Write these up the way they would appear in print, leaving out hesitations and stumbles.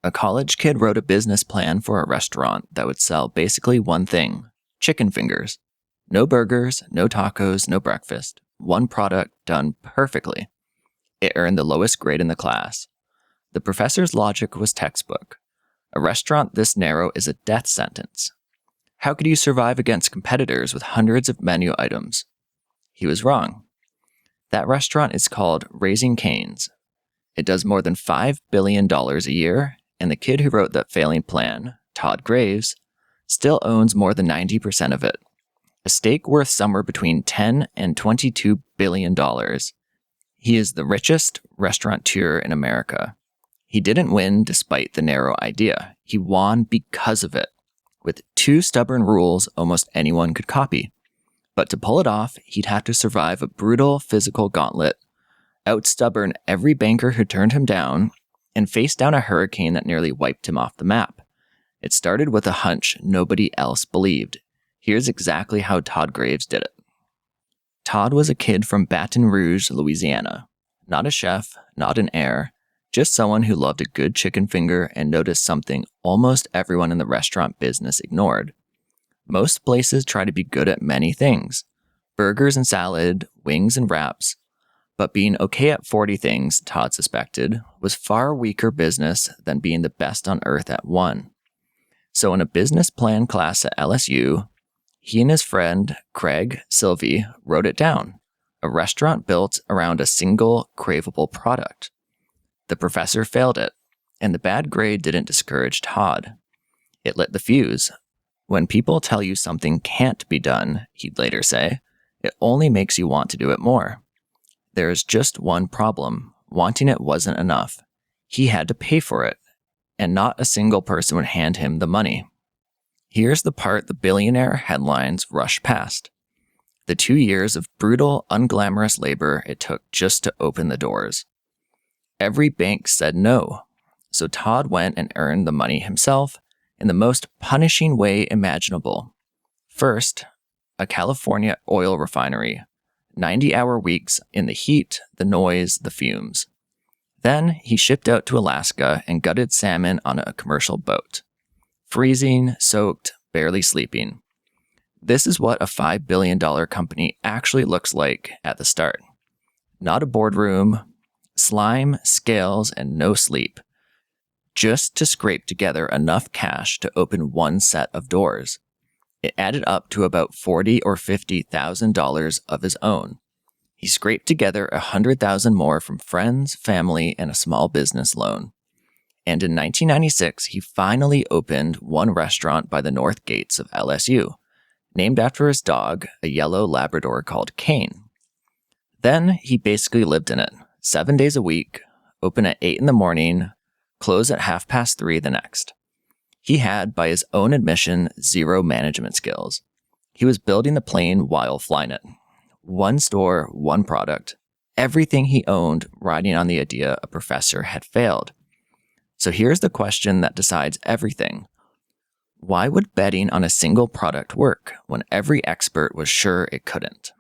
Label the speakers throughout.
Speaker 1: A college kid wrote a business plan for a restaurant that would sell basically one thing: chicken fingers. No burgers, no tacos, no breakfast. One product done perfectly. It earned the lowest grade in the class. The professor's logic was textbook. A restaurant this narrow is a death sentence. How could you survive against competitors with hundreds of menu items? He was wrong. That restaurant is called Raising Cane's. It does more than $5 billion a year, and the kid who wrote that failing plan, Todd Graves, still owns more than 90% of it. A stake worth somewhere between $10 and $22 billion. He is the richest restaurateur in America. He didn't win despite the narrow idea. He won because of it, with 2 stubborn rules almost anyone could copy. But to pull it off, he'd have to survive a brutal physical gauntlet, out-stubborn every banker who turned him down, and face down a hurricane that nearly wiped him off the map. It started with a hunch nobody else believed. Here's exactly how Todd Graves did it. Todd was a kid from Baton Rouge, Louisiana. Not a chef, not an heir, just someone who loved a good chicken finger and noticed something almost everyone in the restaurant business ignored. Most places try to be good at many things: burgers and salad, wings and wraps. But being okay at 40 things, Todd suspected, was far weaker business than being the best on earth at one. So in a business plan class at LSU, he and his friend, Craig Silvey, wrote it down: a restaurant built around a single, craveable product. The professor failed it, and the bad grade didn't discourage Todd. It lit the fuse. When people tell you something can't be done, he'd later say, it only makes you want to do it more. There is just one problem. Wanting it wasn't enough. He had to pay for it, and not a single person would hand him the money. Here's the part the billionaire headlines rush past: the 2 years of brutal, unglamorous labor it took just to open the doors. Every bank said no, so Todd went and earned the money himself in the most punishing way imaginable. First, a California oil refinery, 90-hour weeks in the heat, the noise, the fumes. Then he shipped out to Alaska and gutted salmon on a commercial boat. Freezing, soaked, barely sleeping. This is what a $5 billion company actually looks like at the start. Not a boardroom, slime, scales, and no sleep. Just to scrape together enough cash to open one set of doors. It added up to about $40,000 or $50,000 of his own. He scraped together $100,000 more from friends, family, and a small business loan. And in 1996, he finally opened one restaurant by the north gates of LSU, named after his dog, a yellow Labrador called Kane. Then he basically lived in it, 7 days a week, open at 8 in the morning, close at 3:30 the next. He had, by his own admission, 0 management skills. He was building the plane while flying it. One store, one product, everything he owned riding on the idea a professor had failed. So here's the question that decides everything. Why would betting on a single product work when every expert was sure it couldn't?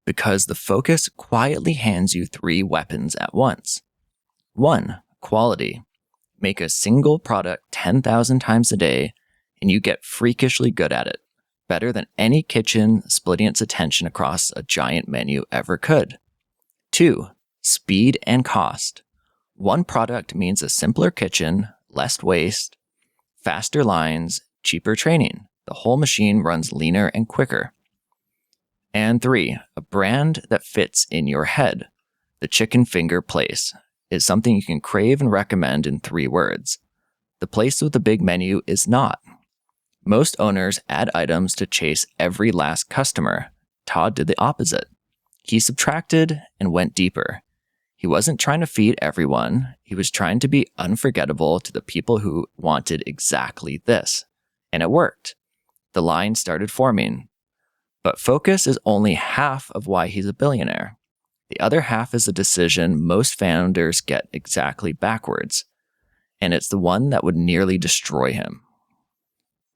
Speaker 1: Because the focus quietly hands you 3 weapons at once. 1, quality. Make a single product 10,000 times a day, and you get freakishly good at it, better than any kitchen splitting its attention across a giant menu ever could. 2, speed and cost. One product means a simpler kitchen, less waste, faster lines, cheaper training. The whole machine runs leaner and quicker. And 3, a brand that fits in your head. The chicken finger place is something you can crave and recommend in 3 words. The place with the big menu is not. Most owners add items to chase every last customer. Todd did the opposite. He subtracted and went deeper. He wasn't trying to feed everyone. He was trying to be unforgettable to the people who wanted exactly this. And it worked. The line started forming. But focus is only half of why he's a billionaire. The other half is a decision most founders get exactly backwards, and it's the one that would nearly destroy him.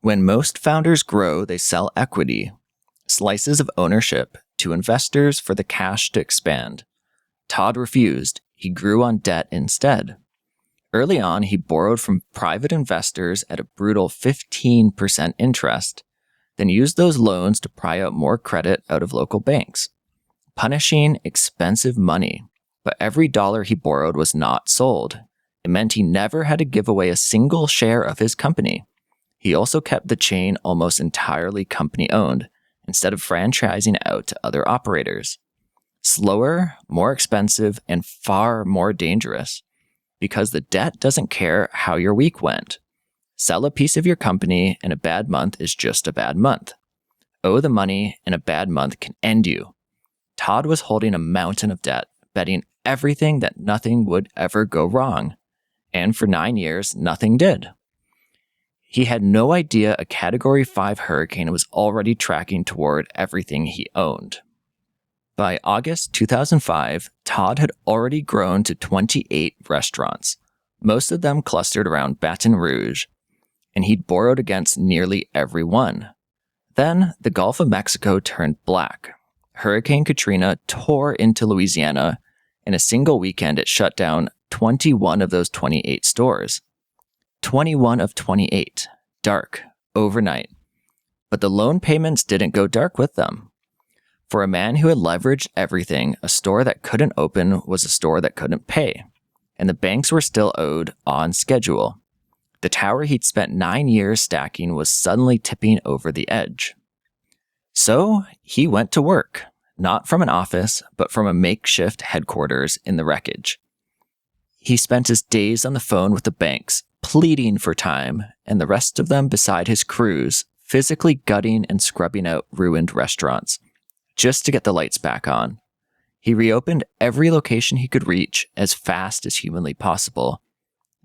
Speaker 1: When most founders grow, they sell equity, slices of ownership, to investors for the cash to expand. Todd refused. He grew on debt instead. Early on, he borrowed from private investors at a brutal 15% interest, then used those loans to pry out more credit out of local banks, punishing expensive money. But every dollar he borrowed was not sold. It meant he never had to give away a single share of his company. He also kept the chain almost entirely company-owned, instead of franchising out to other operators. Slower, more expensive, and far more dangerous, because the debt doesn't care how your week went. Sell a piece of your company and a bad month is just a bad month. Owe the money and a bad month can end you. Todd was holding a mountain of debt, betting everything that nothing would ever go wrong. And for 9 years, nothing did. He had no idea a Category 5 hurricane was already tracking toward everything he owned. By August 2005, Todd had already grown to 28 restaurants, most of them clustered around Baton Rouge, and he'd borrowed against nearly every one. Then, the Gulf of Mexico turned black. Hurricane Katrina tore into Louisiana. In a single weekend, it shut down 21 of those 28 stores. 21 of 28. Dark. Overnight. But the loan payments didn't go dark with them. For a man who had leveraged everything, a store that couldn't open was a store that couldn't pay. And the banks were still owed on schedule. The tower he'd spent 9 years stacking was suddenly tipping over the edge. So he went to work, not from an office, but from a makeshift headquarters in the wreckage. He spent his days on the phone with the banks, pleading for time, and the rest of them beside his crews, physically gutting and scrubbing out ruined restaurants, just to get the lights back on. He reopened every location he could reach as fast as humanly possible,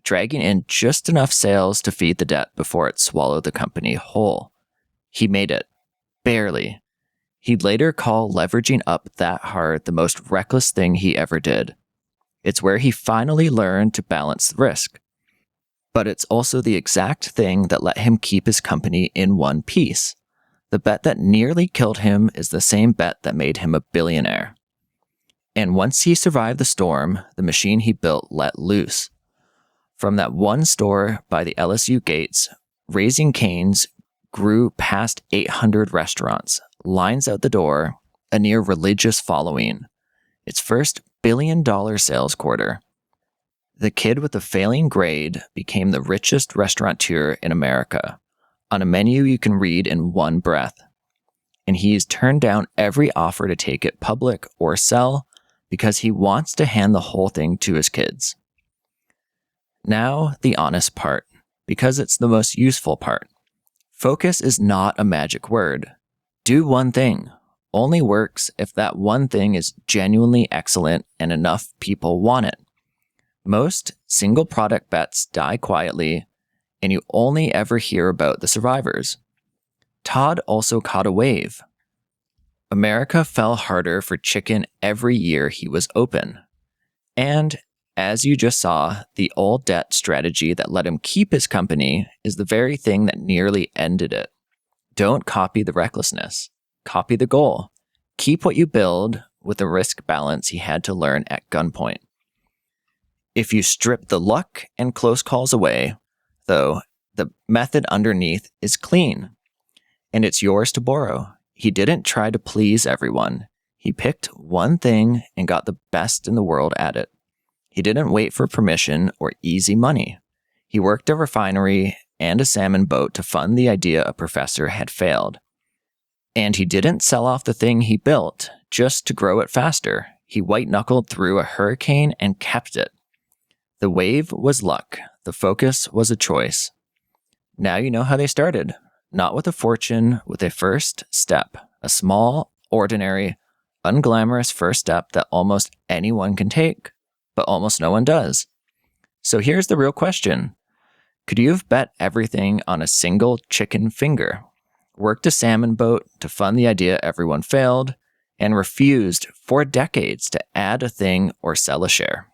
Speaker 1: dragging in just enough sales to feed the debt before it swallowed the company whole. He made it. Barely. He'd later call leveraging up that hard the most reckless thing he ever did. It's where he finally learned to balance the risk. But it's also the exact thing that let him keep his company in one piece. The bet that nearly killed him is the same bet that made him a billionaire. And once he survived the storm, the machine he built let loose. From that one store by the LSU gates, Raising Cane's grew past 800 restaurants, lines out the door, a near religious following. Its first billion-dollar sales quarter. The kid with the failing grade became the richest restaurateur in America, on a menu you can read in one breath. And he's turned down every offer to take it public or sell because he wants to hand the whole thing to his kids. Now, the honest part, because it's the most useful part. Focus is not a magic word. Do one thing. Only works if that one thing is genuinely excellent and enough people want it. Most single product bets die quietly, and you only ever hear about the survivors. Todd also caught a wave. America fell harder for chicken every year he was open. And, as you just saw, the old debt strategy that let him keep his company is the very thing that nearly ended it. Don't copy the recklessness. Copy the goal. Keep what you build with the risk balance he had to learn at gunpoint. If you strip the luck and close calls away, though, the method underneath is clean, and it's yours to borrow. He didn't try to please everyone. He picked one thing and got the best in the world at it. He didn't wait for permission or easy money. He worked a refinery and a salmon boat to fund the idea a professor had failed. And he didn't sell off the thing he built just to grow it faster. He white-knuckled through a hurricane and kept it. The wave was luck. The focus was a choice. Now you know how they started. Not with a fortune, with a first step. A small, ordinary, unglamorous first step that almost anyone can take, but almost no one does. So here's the real question. Could you have bet everything on a single chicken finger? Worked a salmon boat to fund the idea everyone failed, and refused for decades to add a thing or sell a share?